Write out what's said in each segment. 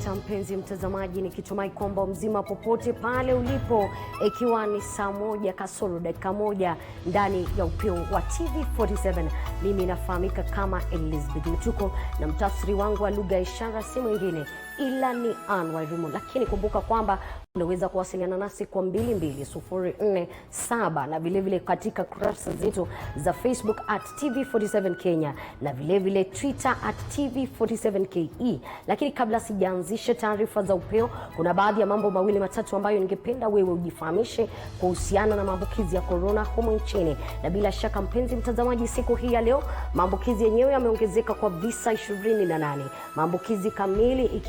Dr. mpenzi mtazamaji, nikitumai kwamba mzima popote pale ulipo, ikiwa ni saa 1 kasoro dakika 1 ndani ya upeo wa TV47. Mimi nafahamika kama Elizabeth Mtuko na mtafsiri wangu wa lugha ya ishara si mwingine ila ni Ann Wairimu. Lakini kumbuka kwamba unaweza kuwasiliana nasi kwa 22047 na vile katika kurasa zetu za Facebook @TV47 Kenya na vile Twitter @TV47KE. Lakini kabla sijaanzisha taarifa za upeo, kuna baadhi ya mambo mawili matatu ambayo ningependa wewe ujifahamishe kuhusiana na maambukizi ya corona humu nchini. Na bila shaka mpenzi mtazamaji, siku hii ya leo maambukizi yenyewe yameongezeka kwa visa 28. Maambukizi kamili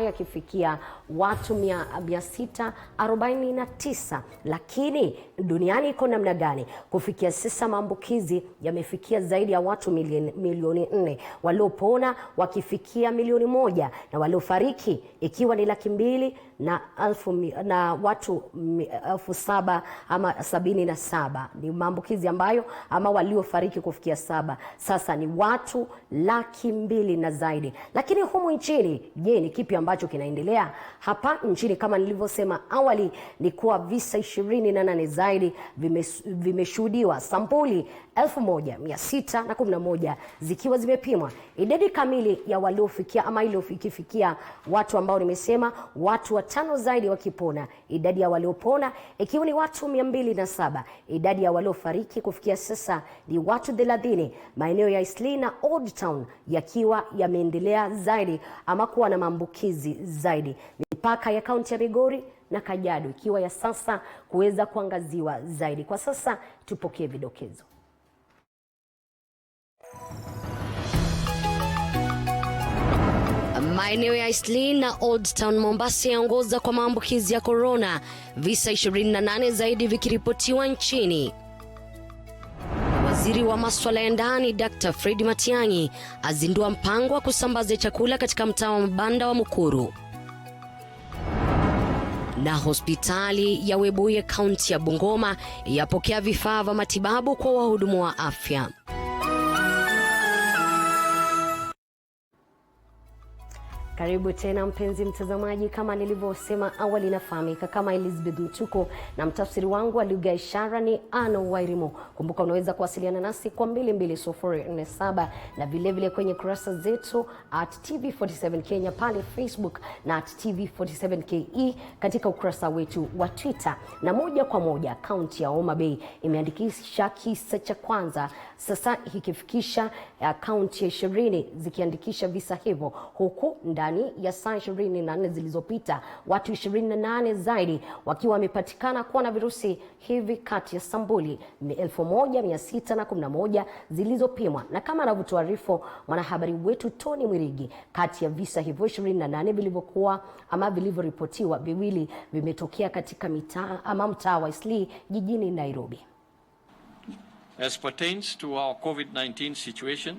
yakifikia watu 649. Lakini duniani iko namna gani? Kufikia sasa maambukizi yamefikia zaidi ya watu milioni 4, waliopona wakifikia milioni 1 na waliofariki ikiwa ni 200,000 na watu 7,000 ama 77. Ni maambukizi ambayo ama waliofariki kufikia 7. Sasa ni watu 200,000 na zaidi. Lakini humu nchini, je, ni kipi ambacho kinaendelea? Hapa nchini kama nilivyosema awali ni kuwa visa 28 zaidi vimeshuhudiwa, sampuli 1611 zikiwa zimepimwa. Idadi kamili ya waliofikia ama ikifikia watu ambao nimesema watu 5 zaidi wakipona. Idadi ya waliopona ikiwa ni watu 207. Idadi ya waliofariki kufikia sasa ni watu 30. Maeneo ya Eastleigh na Old Town yakiwa yameendelea zaidi ama kuwa na maambukizi zaidi. Mipaka ya kaunti ya Migori na Kajiado ikiwa ya sasa kuweza kuangaziwa zaidi. Kwa sasa tupokee vidokezo. Maeneo ya Eastleigh na Old Town Mombasa yaongoza kwa maambukizi ya corona, visa 28 zaidi vikiripotiwa nchini. Waziri wa masuala ya ndani Dr. Fred Matiang'i azindua mpango wa kusambaza chakula katika mtaa wa mabanda wa Mukuru. Na hospitali ya Webuye kaunti ya Bungoma yapokea vifaa vya matibabu kwa wahudumu wa afya. Karibu tena mpenzi mtazamaji, kama nilivyosema awali nafahamika kama Elizabeth Mtuko na mtafsiri wangu wa lugha ya ishara ni Ann Wairimu. Kumbuka unaweza kuwasiliana nasi kwa 22047 na vile kwenye kurasa zetu @TV47 Kenya pale Facebook na @TV47KE katika ukurasa wetu wa Twitter. Na moja kwa moja kaunti ya Homa Bay imeandikisha kisa cha kwanza, sasa ikifikisha kaunti ya 20 zikiandikisha visa hivyo, huku ndani ya saa 24 zilizopita watu 28 zaidi wakiwa wamepatikana kuwa na virusi hivi kati ya sampuli 1611 zilizopimwa. Na kama anavyotuarifu mwanahabari wetu Tony Mwirigi, kati ya visa hivyo 28 vilivyokuwa ama vilivyoripotiwa, viwili vimetokea katika mtaa wa Eastleigh jijini Nairobi. As pertains to our COVID-19 situation,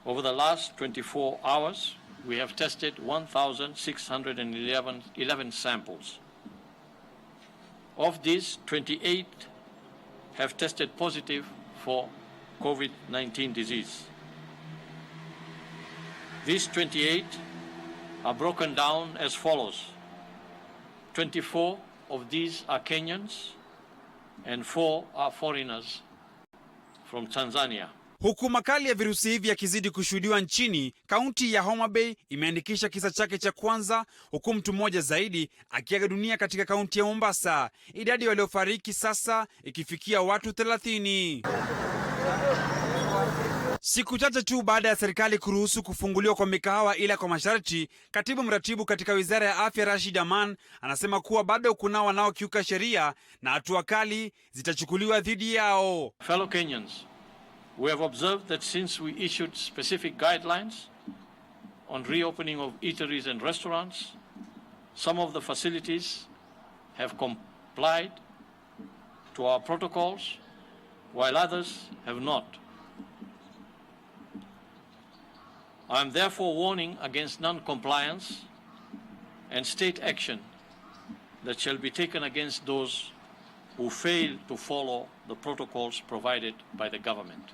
over the last 24 hours, we have tested 1,611 samples. Of these, 28 have tested positive for COVID-19 disease. These 28 are broken down as follows. 24 of these are Kenyans and 4 are foreigners from Tanzania. Huku makali ya virusi hivi yakizidi kushuhudiwa nchini, kaunti ya Homa Bay imeandikisha kisa chake cha kwanza, huku mtu mmoja zaidi akiaga dunia katika kaunti ya Mombasa. Idadi ya waliofariki sasa ikifikia watu 30. Siku chache tu baada ya serikali kuruhusu kufunguliwa kwa mikahawa ila kwa masharti, katibu mratibu katika wizara ya afya Rashid Aman anasema kuwa bado kuna wanaokiuka sheria na hatua kali zitachukuliwa dhidi yao. Fellow Kenyans, we have observed that since we issued specific guidelines on reopening of eateries and restaurants, some of the facilities have complied to our protocols, while others have not. I am therefore warning against non-compliance and state action that shall be taken against those who fail to follow the protocols provided by the government.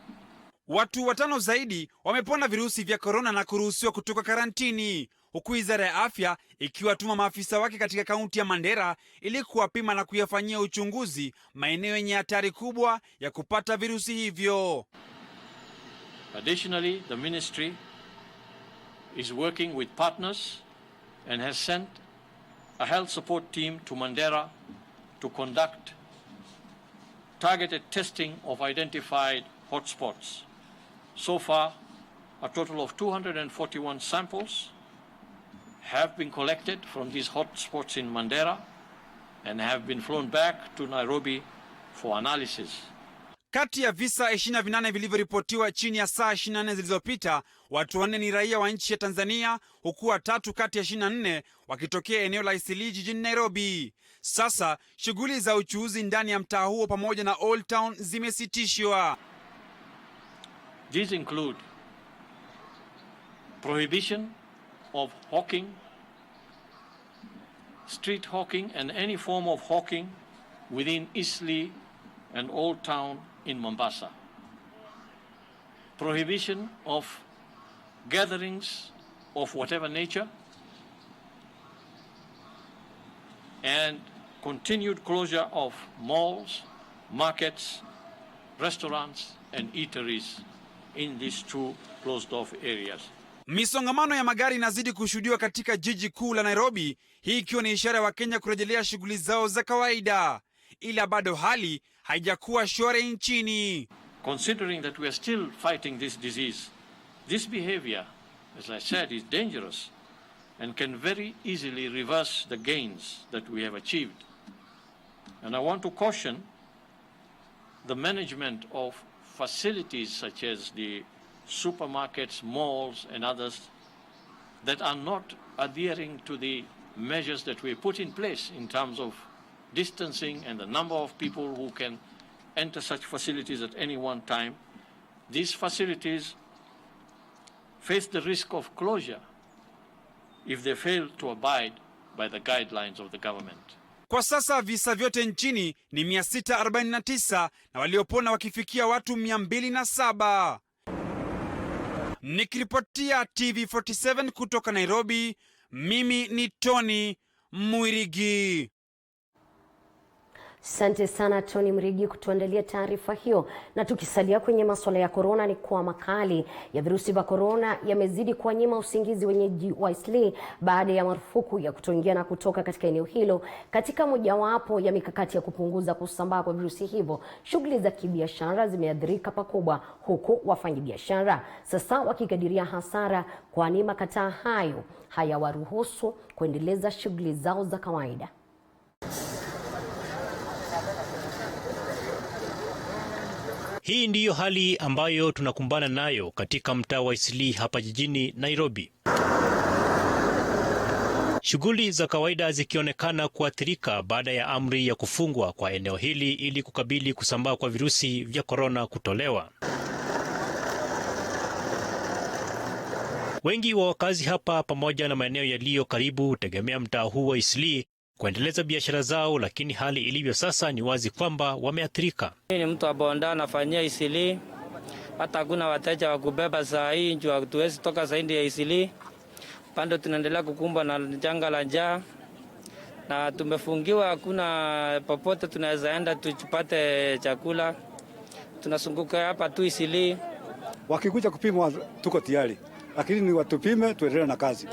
Watu 5 zaidi wamepona virusi vya korona na kuruhusiwa kutoka karantini, huku wizara ya afya ikiwatuma maafisa wake katika kaunti ya Mandera ili kuwapima na kuyafanyia uchunguzi maeneo yenye hatari kubwa ya kupata virusi hivyo. Additionally, the ministry is working with partners and has sent a health support team to Mandera to conduct targeted testing of identified hotspots. So far, a total of 241 samples have been collected from these hotspots in Mandera and have been flown back to Nairobi for analysis. Kati ya visa 28 vilivyoripotiwa chini ya saa 24 zilizopita, watu 4 ni raia wa nchi ya Tanzania, huku 3 kati ya 24 wakitokea eneo la Eastleigh jijini Nairobi. Sasa shughuli za uchuuzi ndani ya mtaa huo pamoja na Old Town zimesitishwa. These include prohibition of hawking, street hawking and any form of hawking within Eastleigh and Old Town in Mombasa. Prohibition of gatherings of whatever nature and continued closure of malls, markets, restaurants and eateries in these 2 closed-off areas. Misongamano ya magari inazidi kushuhudiwa katika jiji kuu la Nairobi, hii ikiwa ni ishara ya Wakenya kurejelea shughuli zao za kawaida, ila bado hali haijakuwa shwari nchini. Considering that we are still fighting this disease, this behavior, as I said, is dangerous and can very easily reverse the gains that we have achieved. And I want to caution the management of facilities such as the supermarkets, malls and others that are not adhering to the measures that we put in place in terms of distancing and the number of people who can enter such facilities at any one time. These facilities face the risk of closure if they fail to abide by the guidelines of the government. Kwa sasa visa vyote nchini ni 649 na waliopona wakifikia watu 207. Nikiripotia TV47 kutoka Nairobi, mimi ni Tony Mwirigi. Asante sana Tony Mrigi kutuandalia taarifa hiyo. Na tukisalia kwenye masuala ya korona, ni kwa makali ya virusi vya korona yamezidi kuwanyima usingizi wenyeji wa Eastleigh baada ya marufuku ya kutoingia na kutoka katika eneo hilo, katika mojawapo ya mikakati ya kupunguza kusambaa kwa virusi hivyo. Shughuli za kibiashara zimeathirika pakubwa, huku wafanyabiashara sasa wakikadiria hasara, kwani makataa hayo hayawaruhusu kuendeleza shughuli zao za kawaida. Hii ndiyo hali ambayo tunakumbana nayo katika mtaa wa Eastleigh hapa jijini Nairobi. Shughuli za kawaida zikionekana kuathirika baada ya amri ya kufungwa kwa eneo hili ili kukabili kusambaa kwa virusi vya korona kutolewa. Wengi wa wakazi hapa pamoja na maeneo yaliyo karibu hutegemea mtaa huu wa Eastleigh kuendeleza biashara zao, lakini hali ilivyo sasa ni wazi kwamba wameathirika. Ni mtu wa bonda anafanyia Eastleigh, hata hakuna wateja wa kubeba saa hii, njoo hatuwezi toka zaidi ya Eastleigh. Pande tunaendelea kukumbwa na janga la njaa na tumefungiwa, hakuna popote tunaweza enda tupate chakula. Tunazunguka hapa tu Eastleigh. Wakikuja kupima tuko tayari, lakini ni watupime tuendelee na kazi.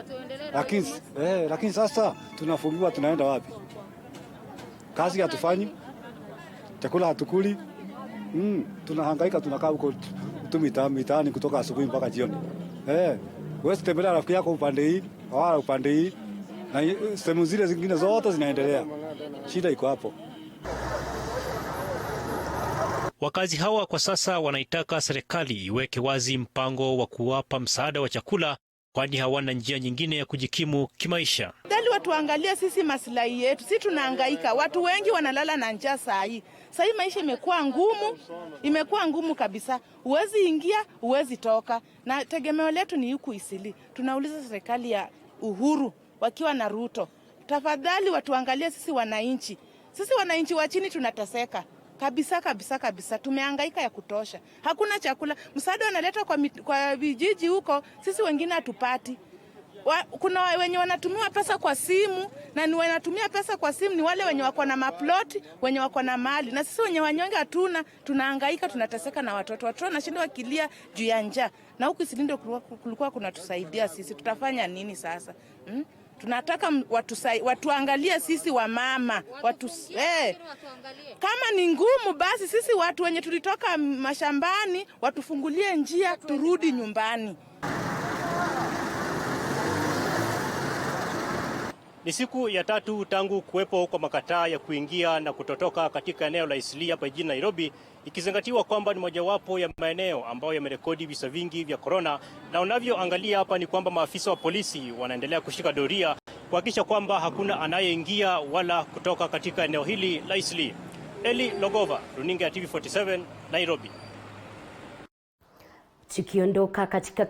Lakini sasa tunafungiwa, tunaenda wapi? Kazi hatufanyi, chakula hatukuli. Tunahangaika, tunakaa huko mitaani kutoka asubuhi mpaka jioni. Wewe tembelea rafiki yako upande hii, wala upande hii, na sehemu zile zingine zote zinaendelea. Shida iko hapo. Wakazi hawa kwa sasa wanaitaka serikali iweke wazi mpango wa kuwapa msaada wa chakula, kwani hawana njia nyingine ya kujikimu kimaisha. Dali watu angalia sisi maslahi yetu. Sisi tunahangaika. Watu wengi wanalala na njaa saa hii. Saa hii maisha imekuwa ngumu kabisa. Huwezi ingia, huwezi toka. Na tegemeo letu ni huku Eastleigh. Tunauliza serikali ya Uhuru wakiwa na Ruto, tafadhali watu angalia sisi wananchi. Sisi wananchi wa chini tunateseka. Kabisa. Tumehangaika ya kutosha. Hakuna chakula. Msaada wanaleta kwa vijiji huko, sisi wengine hatupati. Kuna wenye wanatumiwa pesa kwa simu, na ni wanatumia pesa kwa simu ni wale wenye wako na maploti, wenye wako na mali. Na sisi wenye wanyonge hatuna, tunahangaika, tunateseka na watoto. Watoto wanashinda wakilia juu ya njaa. Na huku Isili kulikuwa kunatusaidia sisi. Tutafanya nini sasa? Tunataka watuangalie sisi wa mama. Kama ni ngumu basi sisi watu wenye tulitoka mashambani watufungulie njia turudi nyumbani. Ni siku ya 3 tangu kuwepo kwa makataa ya kuingia na kutotoka katika eneo la Isili hapa jijini Nairobi, ikizingatiwa kwamba ni mojawapo ya maeneo ambayo yamerekodi visa vingi vya corona, na unavyoangalia hapa ni kwamba maafisa wa polisi wanaendelea kushika doria kuhakikisha kwamba hakuna anayeingia wala kutoka katika eneo hili la Isili. Eli Logova, runinga ya TV47, Nairobi. Tukiondoka katika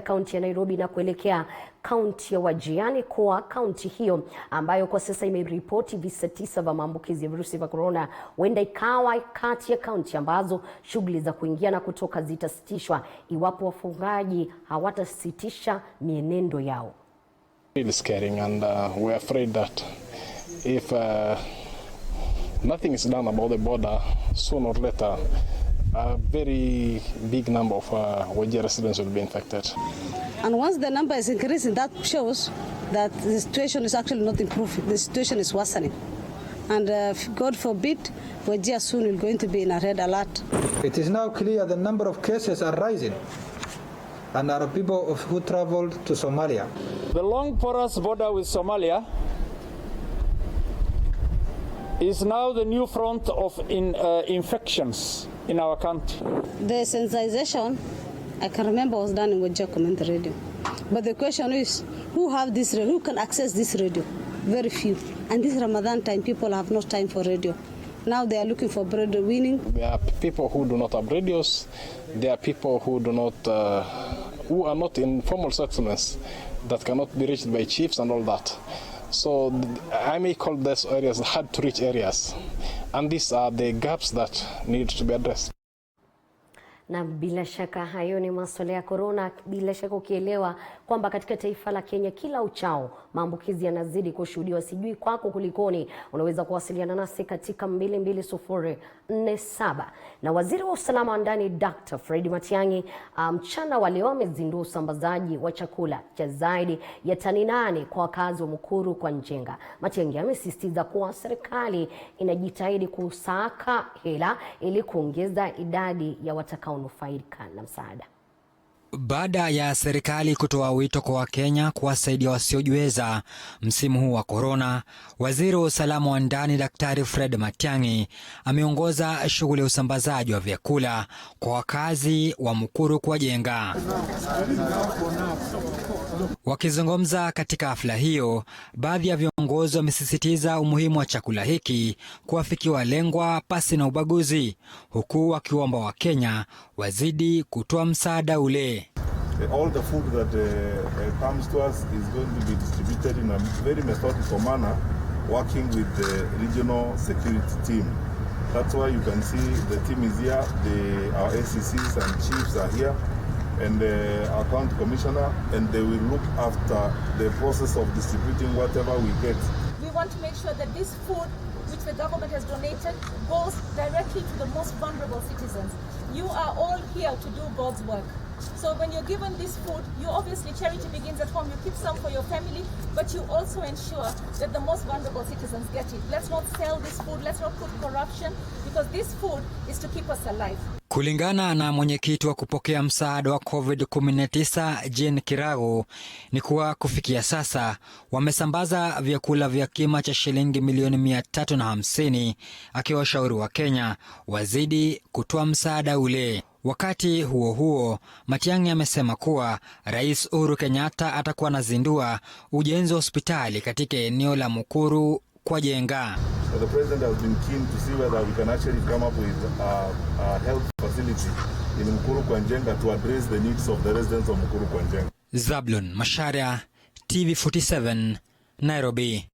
kaunti ya Nairobi na kuelekea kaunti ya Wajir, kwa kaunti hiyo ambayo kwa sasa imeripoti visa 9 vya maambukizi ya virusi vya corona, huenda ikawa kati ya kaunti ambazo shughuli za kuingia na kutoka zitasitishwa iwapo wafungaji hawatasitisha mienendo yao. It is scary, and we are afraid that if nothing is done about the border, sooner or later a very big number of Wajir residents will be infected. And once the number is increasing, that shows that the situation is actually not improving. The situation is worsening. And God forbid, Wajir soon is going to be in a red alert. It is now clear the number of cases are rising, and there are people who traveled to Somalia. The long porous border with Somalia is now the new front of infections in our country. The sensitization, I can remember, was done in Wajir Community Radio. But the question is, who have this radio? Who can access this radio? Very few. And this Ramadan time, people have no time for radio. Now they are looking for bread winning. There are people who do not have radios. There are people who do not, who are not in formal settlements that cannot be reached by chiefs and all that. So I may call these areas hard to reach areas, and these are the gaps that need to be addressed. Na bila shaka hayo ni masuala ya corona. Bila shaka ukielewa kwamba katika taifa la Kenya kila uchao maambukizi yanazidi kushuhudiwa. Sijui kwako kulikoni, unaweza kuwasiliana nasi katika 22047. Na waziri wa usalama wa ndani Dr. Fred Matiang'i mchana wa leo amezindua usambazaji wa chakula cha zaidi ya tani 8 kwa wakazi wa Mukuru kwa Njenga. Matiang'i amesisitiza kuwa serikali inajitahidi kusaka hela ili kuongeza idadi ya watakaonufaika na msaada. Baada ya serikali kutoa wito kwa Wakenya kuwasaidia wasiojiweza msimu huu wa corona, waziri wa usalama wa ndani Daktari Fred Matiang'i ameongoza shughuli ya usambazaji wa vyakula kwa wakazi wa Mukuru kwa Njenga. Wakizungumza katika hafla hiyo, baadhi ya viongozi wamesisitiza umuhimu wa chakula hiki kuwafikia walengwa pasi na ubaguzi, huku wakiomba Wakenya wazidi kutoa msaada ule. All the food that comes to us is going to be distributed in a very methodical manner, working with the regional security team. That's why you can see the team is here, our ACCs and chiefs are here, and our county commissioner, and they will look after the process of distributing whatever we get. We want to make sure that this food which the government has donated goes directly to the most vulnerable citizens. You are all here to do God's work. So when you're given this food, you obviously, charity begins at home. You keep some for your family, but you also ensure that the most vulnerable citizens get it. Let's not sell this food. Let's not put corruption, because this food is to keep us alive. Kulingana na mwenyekiti wa kupokea msaada wa COVID-19 Jane Kirago, ni kuwa kufikia sasa wamesambaza vyakula vya kima cha shilingi milioni 350, akiwashauri wa Kenya wazidi kutoa msaada ule. Wakati huo huo, Matiang'i amesema kuwa Rais Uhuru Kenyatta atakuwa anazindua ujenzi wa hospitali katika eneo la Mukuru kwa Njenga. The president has been keen to see whether we can actually come up with a health facility in Mukuru kwa Njenga to address the needs of the residents of Mukuru kwa Njenga. Zablon Macharia, TV47, Nairobi.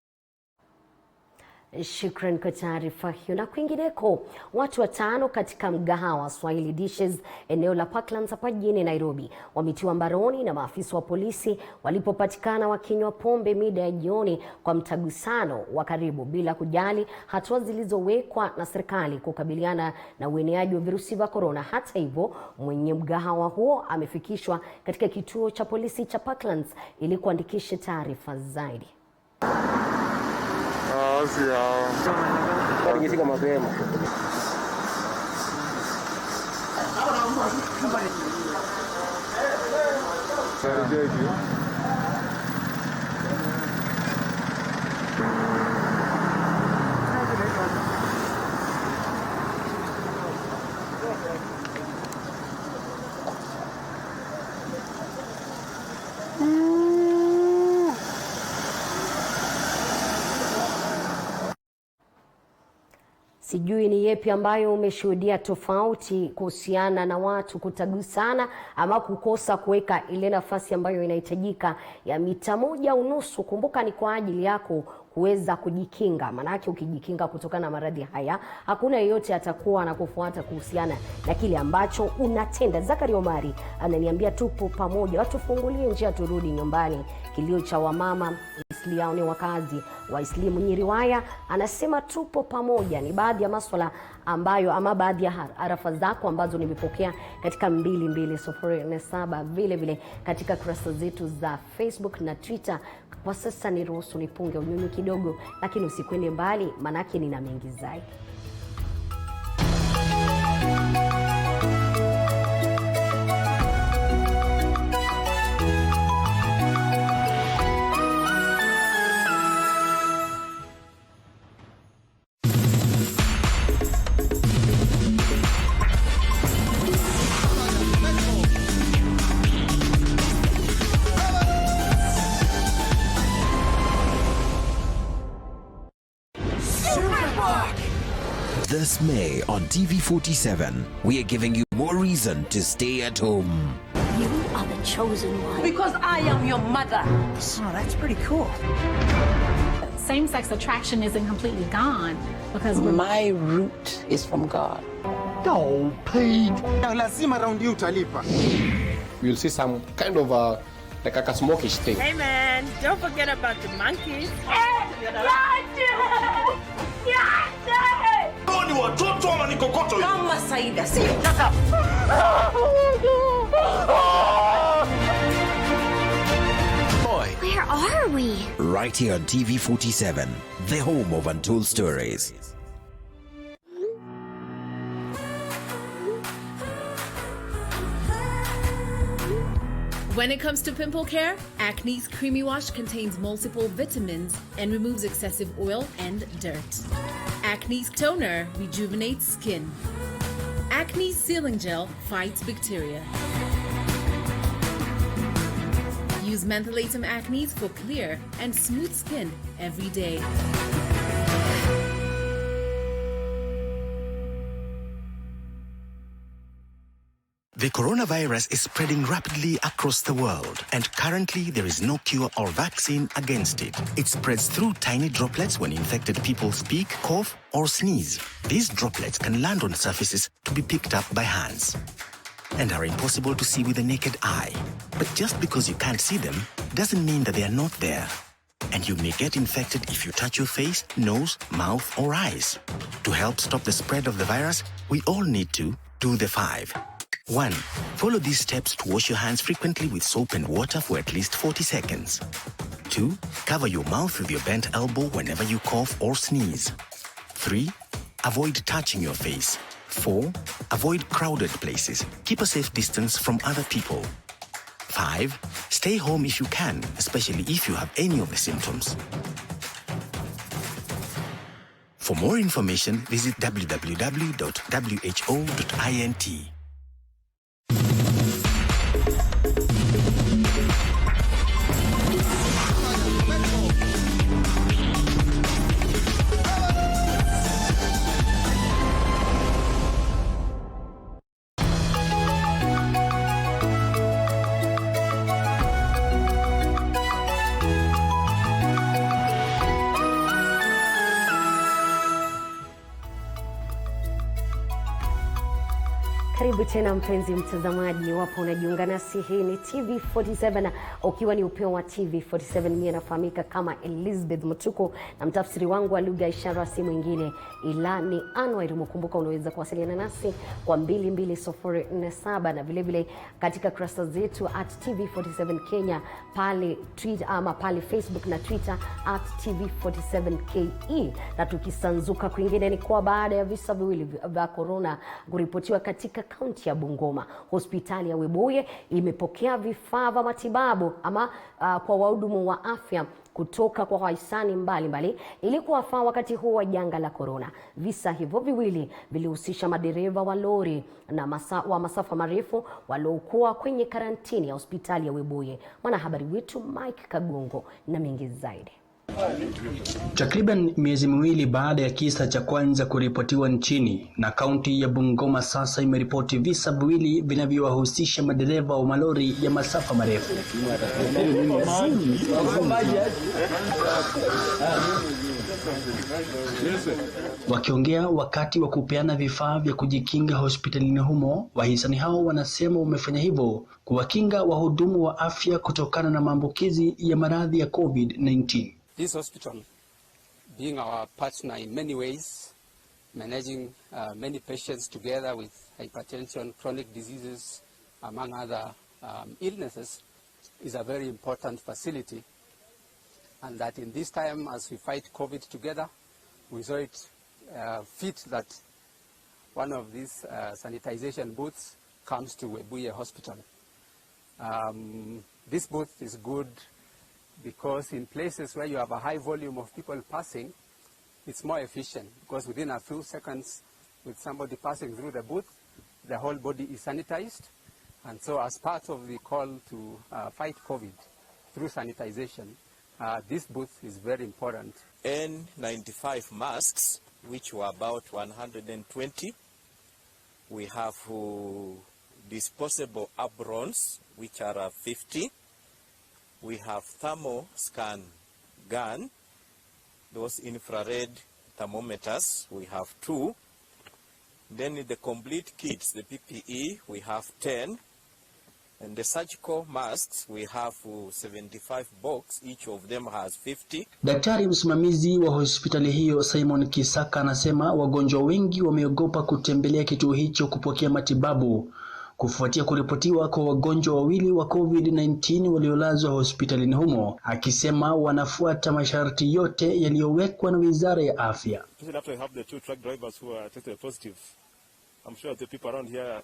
Shukran kwa taarifa hiyo. Na kwingineko, watu 5 katika mgahawa Swahili Dishes eneo la Parklands hapa jijini Nairobi wametiwa mbaroni na maafisa wa polisi walipopatikana wakinywa pombe mida ya jioni kwa mtagusano wa karibu bila kujali hatua zilizowekwa na serikali kukabiliana na ueneaji wa virusi vya corona. Hata hivyo, mwenye mgahawa huo amefikishwa katika kituo cha polisi cha Parklands ili kuandikisha taarifa zaidi. Sijui ni yepi ambayo umeshuhudia tofauti kuhusiana na watu kutagusana ama kukosa kuweka ile nafasi ambayo inahitajika ya mita 1.5. Kumbuka ni kwa ajili yako kuweza kujikinga. Maanake ukijikinga kutokana na maradhi haya, hakuna yeyote atakuwa anakufuata kuhusiana na kile ambacho unatenda. Zakari Omari ananiambia tupo pamoja, watu fungulie njia turudi nyumbani. Kilio cha wamama Isli ni wakazi wa Isli Munyiriwaya anasema tupo pamoja. Ni baadhi ya masuala ambayo ama baadhi ya arafa zako ambazo nimepokea katika 22047 vile vile katika kurasa zetu za Facebook na Twitter. Kwa sasa niruhusu nipunge unyunyu kidogo, lakini usikwende mbali manake nina mengi zaidi. This May on TV47, we are giving you more reason to stay at home. You are the chosen one. Because I am your mother. Oh, that's pretty cool. Same-sex attraction isn't completely gone because my root is from God. No, Pete. Lazima round you utalipa. We'll see some kind of like a smokish thing. Hey man, don't forget about the monkeys. Ni watoto ama ni kokoto? Kama Saida, sio. Boy, where are we? Right here on TV47, the home of untold stories. When it comes to pimple care, Acne's Creamy Wash contains multiple vitamins and removes excessive oil and dirt. Acne's Toner rejuvenates skin. Acne's Sealing Gel fights bacteria. Use Mentholatum Acne's for clear and smooth skin every day. The coronavirus is spreading rapidly across the world, and currently there is no cure or vaccine against it. It spreads through tiny droplets when infected people speak, cough, or sneeze. These droplets can land on surfaces to be picked up by hands and are impossible to see with the naked eye. But just because you can't see them doesn't mean that they are not there. And you may get infected if you touch your face, nose, mouth, or eyes. To help stop the spread of the virus, we all need to do the 5. 1. Follow these steps to wash your hands frequently with soap and water for at least 40 seconds. 2. Cover your mouth with your bent elbow whenever you cough or sneeze. 3. Avoid touching your face. 4. Avoid crowded places. Keep a safe distance from other people. 5. Stay home if you can, especially if you have any of the symptoms. For more information, visit www.who.int. Karibu tena mpenzi mtazamaji, wapo unajiunga nasi. Hii ni TV47 ukiwa ni upeo wa TV47. Mimi nafahamika kama Elizabeth Mutuku na mtafsiri wangu wa lugha ishara si mwingine ila ni Anwar. Kumbuka unaweza kuwasiliana nasi kwa 22047 na vile vile katika kurasa zetu @TV47 Kenya pale Twitter ama pale Facebook na Twitter @TV47KE. Na tukisanzuka kwingine ni kwa baada ya visa viwili vya corona kuripotiwa katika kaunti ya Bungoma, hospitali ya Webuye imepokea vifaa vya matibabu ama kwa wahudumu wa afya kutoka kwa wahisani mbalimbali ili kuwafaa wakati huu wa janga la corona. Visa hivyo viwili vilihusisha madereva wa lori na masafa marefu waliokuwa kwenye karantini ya hospitali ya Webuye. Mwanahabari wetu Mike Kagongo na mengi zaidi. Takriban miezi miwili baada ya kisa cha kwanza kuripotiwa nchini, na kaunti ya Bungoma sasa imeripoti visa viwili vinavyowahusisha madereva wa malori ya masafa marefu. Wakiongea wakati wa kupeana vifaa vya kujikinga hospitalini humo, wahisani hao wanasema wamefanya hivyo kuwakinga wahudumu wa afya kutokana na maambukizi ya maradhi ya COVID-19. This hospital, being our partner in many ways, managing many patients together with hypertension, chronic diseases, among other illnesses, is a very important facility. And that in this time, as we fight COVID together, we saw it fit that one of these sanitization booths comes to Webuye Hospital. This booth is good because in places where you have a high volume of people passing, it's more efficient because within a few seconds with somebody passing through the booth, the whole body is sanitized. And so as part of the call to fight COVID through sanitization, this booth is very important. N95 masks, which were about 120. We have disposable aprons, which are 50. We have thermal scan gun, those infrared thermometers, we have 2. Then in the complete kits, the PPE, we have 10. And the surgical masks, we have 75 box, each of them has 50. Daktari msimamizi wa hospitali hiyo Simon Kisaka anasema wagonjwa wengi wameogopa kutembelea kituo hicho kupokea matibabu kufuatia kuripotiwa kwa wagonjwa wawili wa COVID-19 waliolazwa hospitalini humo, akisema wanafuata masharti yote yaliyowekwa na Wizara ya Afya. After we have the 2 truck drivers who are tested positive, I'm sure the people around here,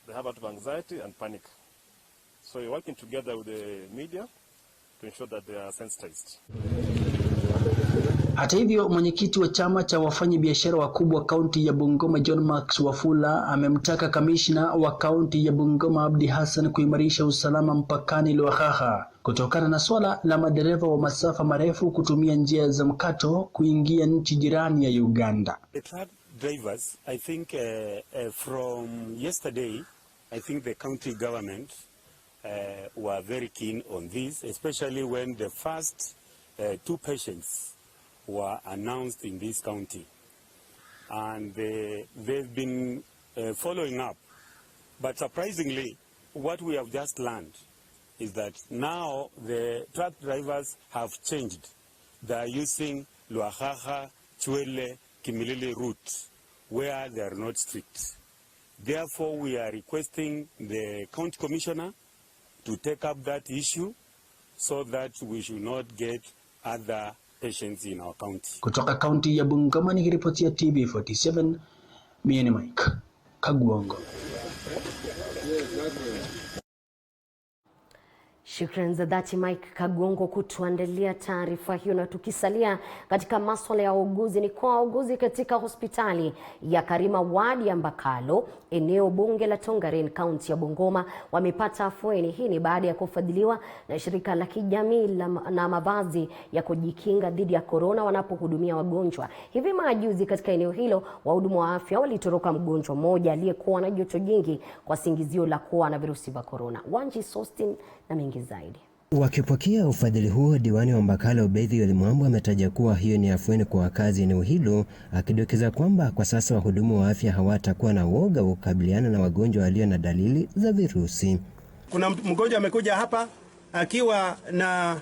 they have a lot of anxiety and panic. So we're working together with the media to ensure that they are sensitized. Hata hivyo, mwenyekiti wa chama cha wafanyabiashara wakubwa kaunti ya Bungoma John Max Wafula amemtaka kamishna wa kaunti ya Bungoma Abdi Hassan kuimarisha usalama mpakani Lwakhakha kutokana na swala la madereva wa masafa marefu kutumia njia za mkato kuingia nchi jirani ya Uganda. The truck drivers, I think from yesterday, I think the county government were very keen on this, especially when the first 2 patients were announced in this county. And they've been following up. But surprisingly, what we have just learned is that now the truck drivers have changed. They are using Lwakhakha, Chwele, Kimilili route, where they are not strict. Therefore, we are requesting the county commissioner to take up that issue so that we should not get other patients in our county. Kutoka kaunti ya Bungoma nikiripotia TV47, mimi ni Mike Kagongo. Shukrani za dhati Mike Kagongo kutuandalia taarifa hiyo. Na tukisalia katika masuala ya wauguzi, ni kwa wauguzi katika hospitali ya Karima wadi ya Mbakalo, eneo bunge la Tongaren, kaunti ya Bungoma, wamepata afueni. Hii ni baada ya kufadhiliwa na shirika la kijamii na mavazi ya kujikinga dhidi ya corona wanapohudumia wagonjwa. Hivi majuzi katika eneo hilo, wahudumu wa afya walitoroka mgonjwa mmoja aliyekuwa na joto jingi kwa singizio la kuwa na virusi vya corona. Wanji Sostin na mengi zaidi. Wakipokea ufadhili huo, diwani wa Mbakala Obethi Odhiambo ametaja kuwa hiyo ni afueni kwa wakazi eneo hilo, akidokeza kwamba kwa sasa wahudumu wa afya hawatakuwa na uoga wa kukabiliana na wagonjwa walio na dalili za virusi. Kuna mgonjwa amekuja hapa akiwa na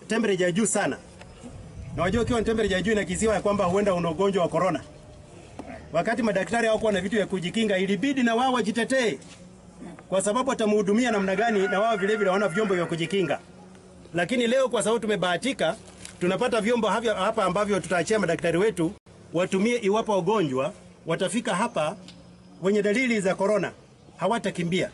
temperature juu sana. Na wajua ukiwa na temperature juu inakiziwa ya kwamba huenda una ugonjwa wa corona. Wakati madaktari hawakuwa na vitu ya kujikinga, ilibidi na wao wajitetee. Kwa sababu atamhudumia namna gani, na wao vile vile wana vyombo vya kujikinga. Lakini leo kwa sababu tumebahatika, tunapata vyombo hapa ambavyo tutaachia madaktari wetu watumie iwapo wagonjwa watafika hapa wenye dalili za corona, hawatakimbia.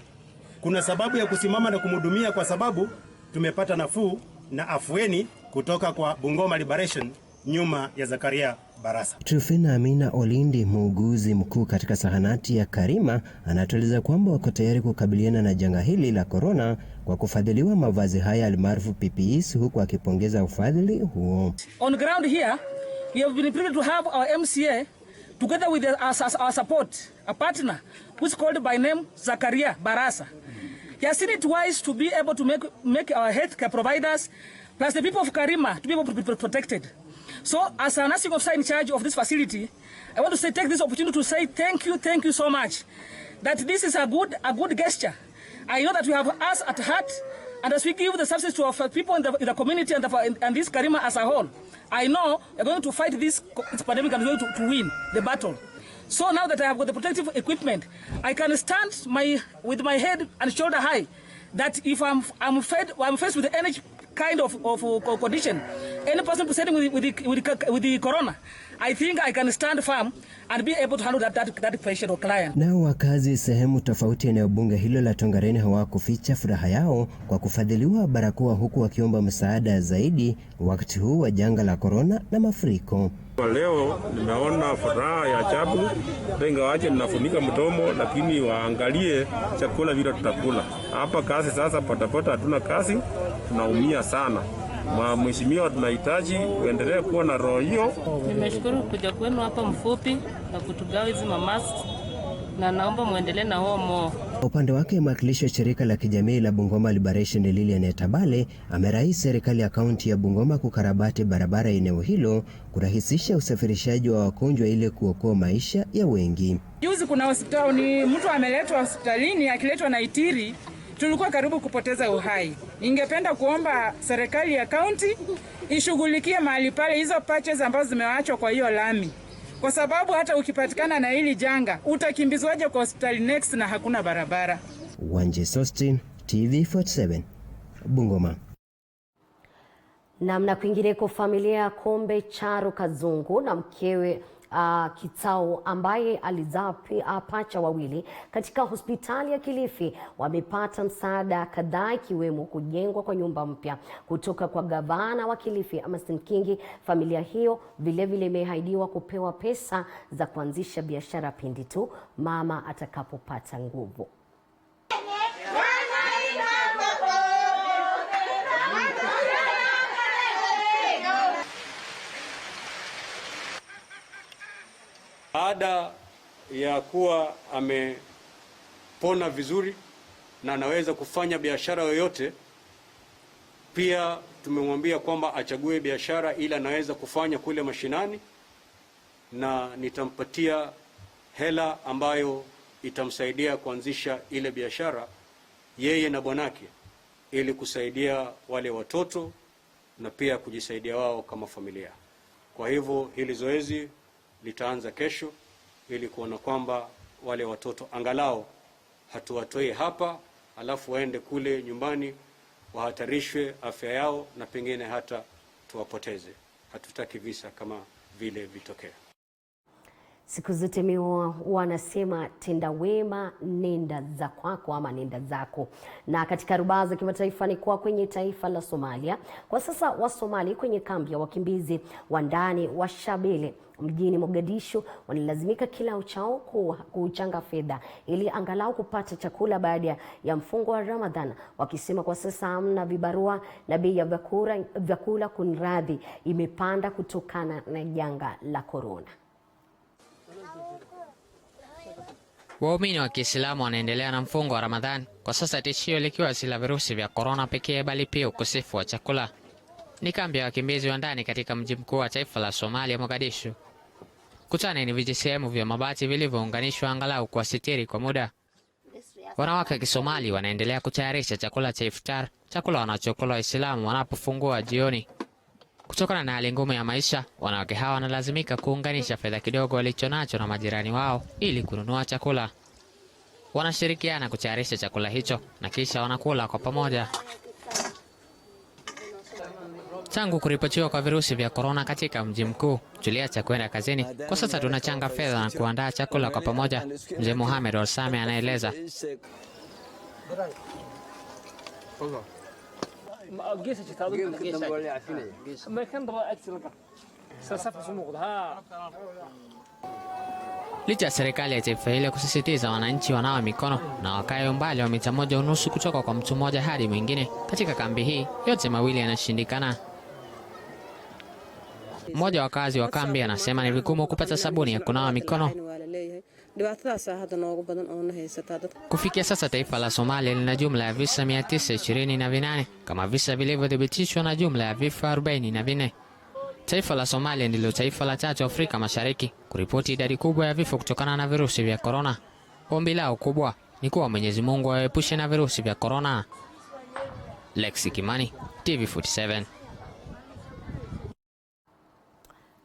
Kuna sababu ya kusimama na kumhudumia kwa sababu tumepata nafuu na afueni kutoka kwa Bungoma Liberation nyuma ya Zakaria Barasa. Trufina Amina Olindi, muuguzi mkuu katika zahanati ya Karima, anatueleza kwamba wako tayari kukabiliana na janga hili la corona kwa kufadhiliwa mavazi haya almaarufu PPEs, huku akipongeza ufadhili huo. On ground here, we have been privileged to have our MCA together with our support, a partner who is called by name Zakaria Barasa. He has seen it wise to be able to make our healthcare providers plus the people of Karima to be able to be protected. So, as a nursing officer in charge of this facility, I want to take this opportunity to say thank you so much. That this is a good gesture. I know that we have us at heart, and as we give the services to our people in the community and this Karima as a whole, I know we're going to fight this pandemic and we're going to win the battle. So now that I have got the protective equipment, I can stand with my head and shoulder high. That if I'm faced with any kind of condition, any person presenting with the corona, I think I can stand firm and be able to handle that patient or client. Nao wakazi sehemu tofauti eneo bunge hilo la Tongareni hawakuficha furaha yao kwa kufadhiliwa barakoa, huku wakiomba msaada zaidi wakati huu wa janga la corona na mafuriko. Leo nimeona furaha ya ajabu, ingawaje ninafunika mdomo, lakini waangalie chakula vile tutakula. Hapa kazi sasa patapata hatuna kazi, tunaumia sana. Mheshimiwa, tunahitaji uendelee kuwa na roho hiyo. Nimeshukuru kuja kwenu hapa mfupi na kutugawa hizi mamask, na naomba muendelee na huo. Upande wake mwakilishi wa shirika la kijamii la Bungoma Liberation Lilian Etabale amerai serikali ya kaunti ya Bungoma kukarabati barabara eneo hilo kurahisisha usafirishaji wa wagonjwa ili kuokoa maisha ya wengi. Juzi kuna hospitali, mtu ameletwa hospitalini akiletwa na Itiri, tulikuwa karibu kupoteza uhai. Ningependa kuomba serikali ya kaunti ishughulikie mahali pale hizo patches ambazo zimeachwa kwa hiyo lami. Kwa sababu hata ukipatikana na hili janga, utakimbizwaje kwa hospitali next na hakuna barabara. Wanje Sostin, TV47, Bungoma. Namna kwingineko, familia ya Kombe Charo Kazungu na mkewe Kitao ambaye alizaa pacha wawili katika hospitali ya Kilifi wamepata msaada kadhaa, ikiwemo kujengwa kwa nyumba mpya kutoka kwa gavana wa Kilifi Amason Kingi. Familia hiyo vilevile imehaidiwa kupewa pesa za kuanzisha biashara pindi tu mama atakapopata nguvu. Baada ya kuwa amepona vizuri na anaweza kufanya biashara yoyote, pia tumemwambia kwamba achague biashara ile anaweza kufanya kule mashinani, na nitampatia hela ambayo itamsaidia kuanzisha ile biashara yeye na bwanake, ili kusaidia wale watoto na pia kujisaidia wao kama familia. Kwa hivyo hili zoezi litaanza kesho, ili kuona kwamba wale watoto angalau hatuwatoi hapa alafu waende kule nyumbani wahatarishwe afya yao na pengine hata tuwapoteze. Hatutaki visa kama vile vitokea. Siku zote miwa wanasema tenda wema nenda za kwako ama nenda zako. Na katika rubaa za kimataifa ni kwa kwenye taifa la Somalia. Kwa sasa wa Somali kwenye kambi ya wakimbizi wa ndani wa Shabele mjini Mogadishu wanalazimika kila uchao kuchanga fedha ili angalau kupata chakula baada ya mfungo wa Ramadhan, wakisema kwa sasa hamna vibarua na bei ya vyakula kunradhi imepanda kutokana na janga la corona. Waumini wa Kiislamu wanaendelea na mfungo wa Ramadhan, kwa sasa tishio likiwa si la virusi vya korona pekee bali pia ukosefu wa chakula. Ni kambi ya wakimbizi wa ndani katika mji mkuu wa taifa la Somalia, Mogadishu. Kutani ni vijisehemu vya mabati vilivyounganishwa angalau kwa sitiri kwa muda. Wanawake wa Kisomali wanaendelea kutayarisha chakula cha iftar, chakula wanachokula Waislamu wanapofungua jioni. Kutokana na hali ngumu ya maisha, wanawake hawa wanalazimika kuunganisha fedha kidogo walichonacho na majirani wao ili kununua chakula. Wanashirikiana kutayarisha chakula hicho na kisha wanakula kwa pamoja. Tangu kuripotiwa kwa virusi vya korona katika mji mkuu, tuliacha kwenda kazini. Kwa sasa tunachanga fedha na kuandaa chakula kwa pamoja. Mzee Mohamed Olsame anaeleza. Licha ya serikali ya taifa hilo kusisitiza wananchi wanawa mikono na wakae umbali wa mita 1.5 kutoka kwa mtu mmoja hadi mwingine, katika kambi hii yote mawili yanashindikana. Mmoja wa wakazi wa kambi anasema ni vigumu kupata sabuni ya kunawa mikono. Kufikia sasa taifa la Somalia lina jumla ya visa 928 kama visa vilivyothibitishwa na jumla ya vifo 44. Taifa la Somalia ndilo taifa la 3 Afrika Mashariki kuripoti idadi kubwa ya vifo kutokana na virusi vya korona. Ombi lao kubwa ni kuwa Mwenyezi Mungu awaepushe na virusi vya korona. Lexi Kimani, TV47.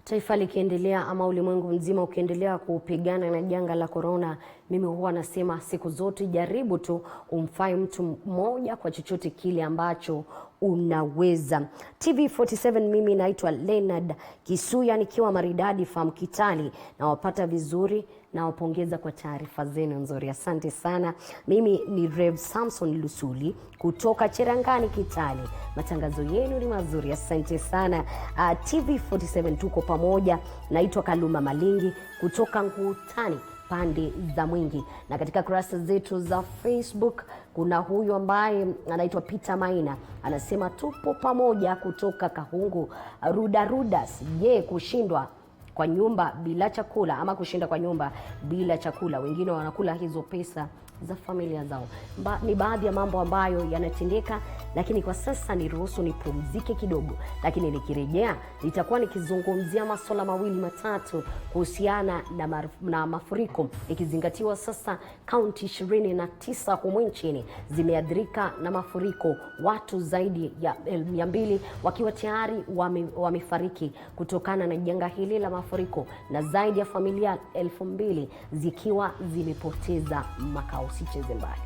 Taifa likiendelea ama ulimwengu mzima ukiendelea kupigana na janga la korona, mimi huwa nasema siku zote jaribu tu umfai mtu mmoja kwa chochote kile ambacho unaweza. TV47, mimi naitwa Leonard Kisuya nikiwa Maridadi Farm Kitale, na wapata vizuri na wapongeza kwa taarifa zenu nzuri. Asante sana. Mimi ni Rev Samson Lusuli kutoka Cherangani Kitale. Matangazo yenu ni mazuri. Asante sana. TV47 tuko pamoja. Naitwa Kaluma Malingi kutoka Ngutani pande za Mwingi, na katika kurasa zetu za Facebook kuna huyu ambaye anaitwa Peter Maina anasema tupo pamoja kutoka Kahungu Rudas. Je, kushindwa kwa nyumba bila chakula ama kushinda kwa nyumba bila chakula, wengine wanakula hizo pesa za familia zao. Ni baadhi ya mambo ambayo yanatendeka, lakini kwa sasa niruhusu nipumzike kidogo, lakini nikirejea nitakuwa nikizungumzia masuala mawili matatu kuhusiana na mafuriko, ikizingatiwa sasa kaunti 29 humu nchini zimeathirika na mafuriko, watu zaidi ya 200 wakiwa tayari wamefariki kutokana na janga hili la mafuriko, na zaidi ya familia 2000 zikiwa zimepoteza makao. Usicheze mbali.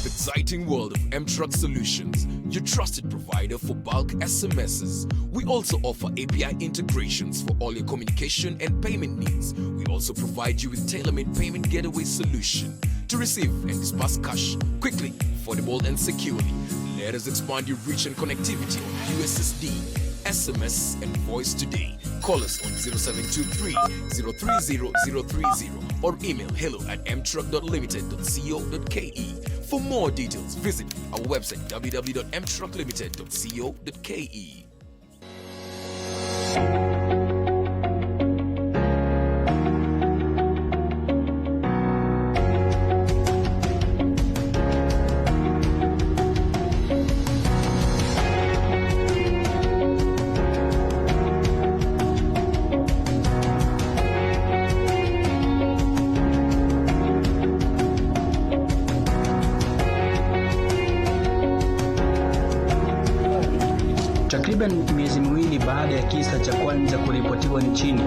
Exciting world of M-Truck Solutions, your trusted provider for bulk SMSs. We also offer API integrations for all your communication and payment needs. We also provide you with tailor-made payment getaway solution to receive and disperse cash quickly, affordable and securely. Let us expand your reach and connectivity on USSD, SMS and voice today. Call us on 0723 030 030 or email hello@mtruck.limited.co.ke. For more details, visit our website www.mtrucklimited.co.ke. Takriban miezi miwili baada ya kisa cha kwanza kuripotiwa nchini,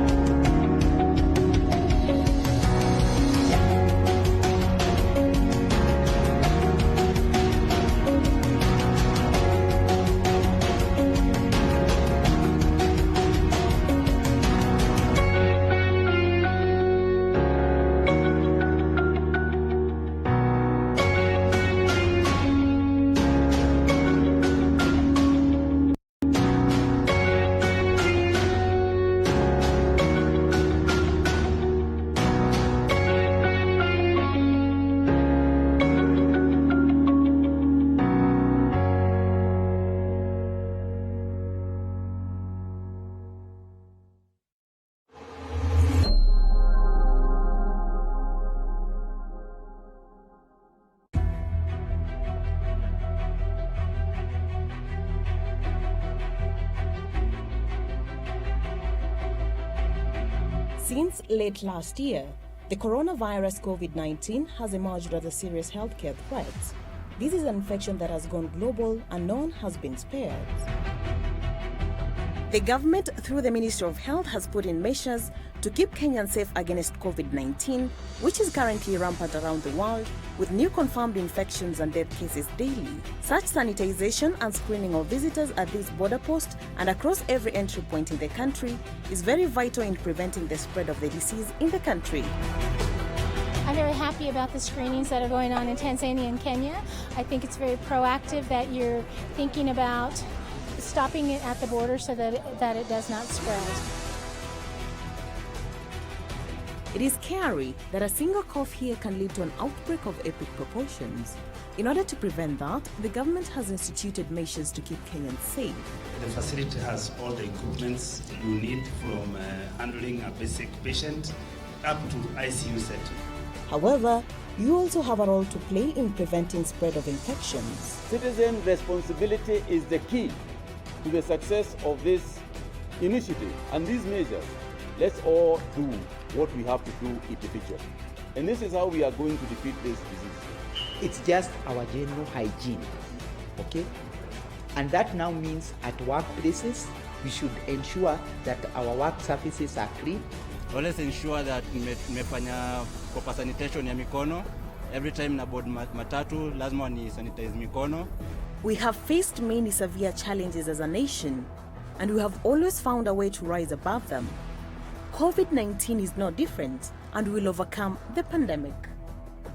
Since late last year, the coronavirus COVID-19 has emerged as a serious healthcare threat. This is an infection that has gone global and no one has been spared. The government, through the Ministry of Health, has put in measures to keep Kenyans safe against COVID-19, which is currently rampant around the world, with new confirmed infections and death cases daily. Such sanitization and screening of visitors at this border post and across every entry point in the country is very vital in preventing the spread of the disease in the country. I'm very happy about the screenings that are going on in Tanzania and Kenya. I think it's very proactive that you're thinking about stopping it at the border so that it does not spread. It is scary that a single cough here can lead to an outbreak of epic proportions. In order to prevent that, the government has instituted measures to keep Kenyans safe. The facility has all the equipments you need, from handling a basic patient up to ICU setting. However, you also have a role to play in preventing spread of infections. Citizen responsibility is the key to the success of this initiative and these measures. Let's all do what we have to do individually. And this is how we are going to defeat this disease. It's just our general hygiene, okay? And that now means at workplaces, we should ensure that our work surfaces are clean. Always ensure that nimefanya proper sanitation ya mikono. Every time na board matatu, lazima ni sanitize mikono. We have faced many severe challenges as a nation, and we have always found a way to rise above them. COVID-19 is no different, and we'll overcome the pandemic.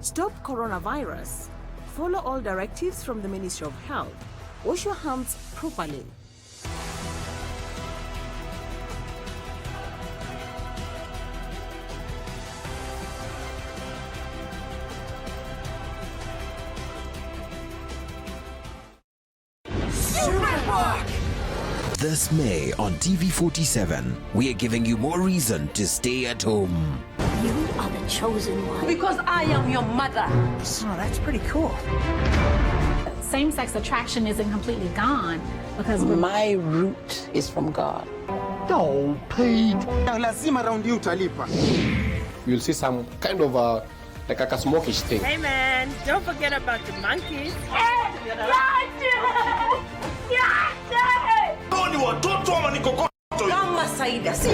Stop coronavirus. Follow all directives from the Ministry of Health. Wash your hands properly. This May on TV47, we are giving you more reason to stay at home. You are the chosen one. Because I am your mother. Oh, that's pretty cool. Same-sex attraction isn't completely gone because my root is from God. No, Pete. Lazima round you utalipa. You'll see some kind of like a smokish thing. Hey man, don't forget about the monkeys. Kama Saida, see,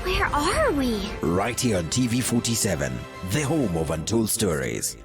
Where are we? Right here on TV47, the home of untold stories.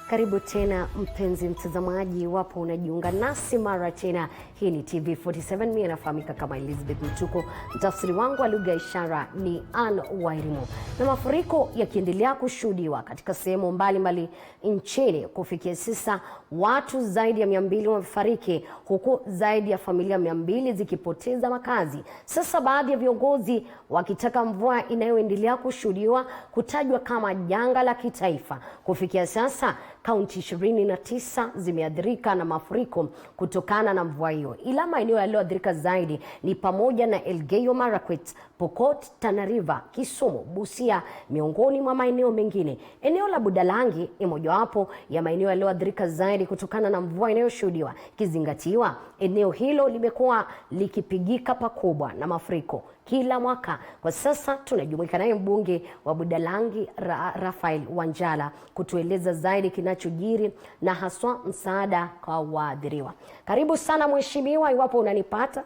Karibu tena mpenzi mtazamaji, wapo unajiunga nasi mara tena. Hii ni TV47, mimi nafahamika kama Elizabeth Mtuko. Mtafsiri wangu wa lugha ishara ni Ann Wairimo. Na mafuriko yakiendelea kushuhudiwa katika sehemu mbalimbali nchini, kufikia sasa watu zaidi ya 200 wamefariki, huku zaidi ya familia 200 zikipoteza makazi. Sasa baadhi ya viongozi wakitaka mvua inayoendelea kushuhudiwa kutajwa kama janga la kitaifa. Kufikia sasa kaunti 29 zimeathirika na mafuriko kutokana na mvua hiyo, ila maeneo yaliyoathirika zaidi ni pamoja na Elgeyo Marakwet, Pokot, Tana River, Kisumu, Busia, miongoni mwa maeneo mengine. Eneo la Budalangi ni mojawapo ya maeneo yaliyoathirika zaidi kutokana na mvua inayoshuhudiwa, kizingatiwa eneo hilo limekuwa likipigika pakubwa na mafuriko kila mwaka. Kwa sasa tunajumuika naye mbunge wa Budalangi Rafael Wanjala kutueleza zaidi kinachojiri na haswa msaada kwa waathiriwa. Karibu sana mheshimiwa, iwapo unanipata.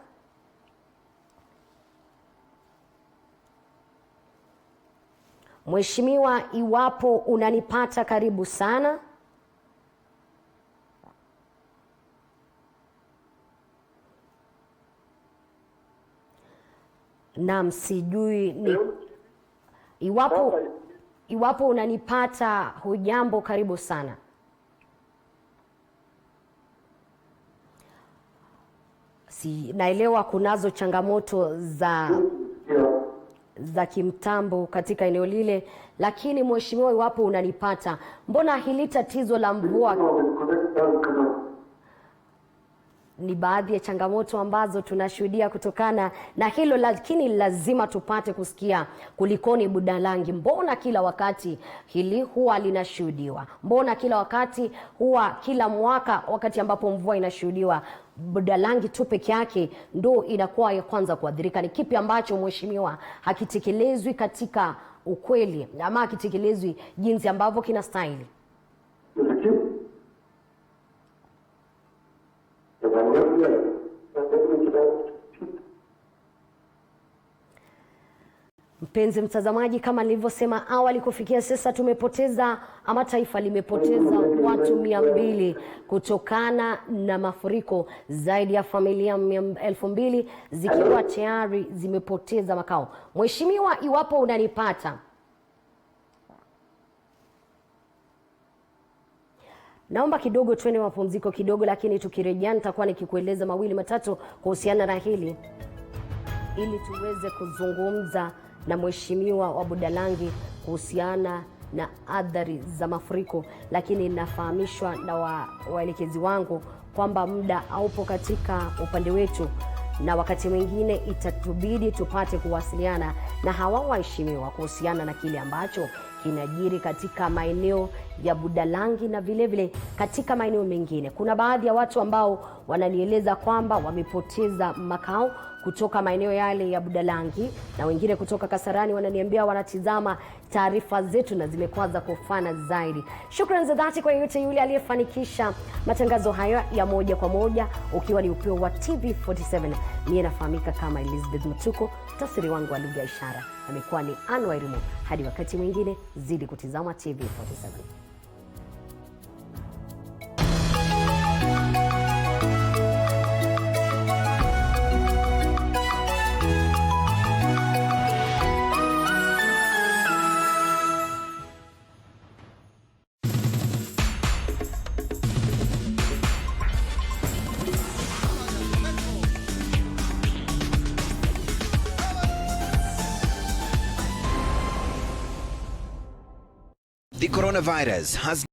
Mheshimiwa, iwapo unanipata, karibu sana. Naam, sijui ni iwapo unanipata, hujambo, karibu sana. naelewa kunazo changamoto za kimtambo katika eneo lile, lakini mheshimiwa, iwapo unanipata, mbona hili tatizo la mvua ni baadhi ya changamoto ambazo tunashuhudia kutokana na hilo, lakini lazima tupate kusikia kulikoni Budalangi. Mbona kila wakati hili huwa linashuhudiwa? Mbona kila wakati huwa kila mwaka wakati ambapo mvua inashuhudiwa Budalangi tu peke yake ndo inakuwa ya kwanza kuadhirika? Ni kipi ambacho mheshimiwa hakitekelezwi katika ukweli ama hakitekelezwi jinsi ambavyo kinastahili? Mpenzi mtazamaji, kama nilivyosema awali, kufikia sasa tumepoteza ama taifa limepoteza watu 200 kutokana na mafuriko, zaidi ya familia 2,000 zikiwa tayari zimepoteza makao. Mheshimiwa, iwapo unanipata, naomba kidogo twende mapumziko kidogo, lakini tukirejea nitakuwa nikikueleza mawili matatu kuhusiana na hili ili tuweze kuzungumza na mheshimiwa wa Budalangi kuhusiana na athari za mafuriko. Lakini nafahamishwa na waelekezi wangu kwamba muda haupo katika upande wetu, na wakati mwingine itatubidi tupate kuwasiliana na hawa waheshimiwa kuhusiana na kile ambacho kinajiri katika maeneo ya Budalangi na vile vile katika maeneo mengine. Kuna baadhi ya watu ambao wananieleza kwamba wamepoteza makao kutoka maeneo yale ya Budalangi, na wengine kutoka Kasarani wananiambia wanatizama taarifa zetu na zimekuwa za kufana zaidi. Shukrani za dhati kwa yote yule aliyefanikisha matangazo haya ya moja kwa moja, ukiwa ni upeo wa TV47. Mimi nafahamika kama Elizabeth Mutuko, tafsiri wangu wa lugha ya ishara amekuwa ni Ann Wairimu. Hadi wakati mwingine, zidi kutizama TV47. The coronavirus has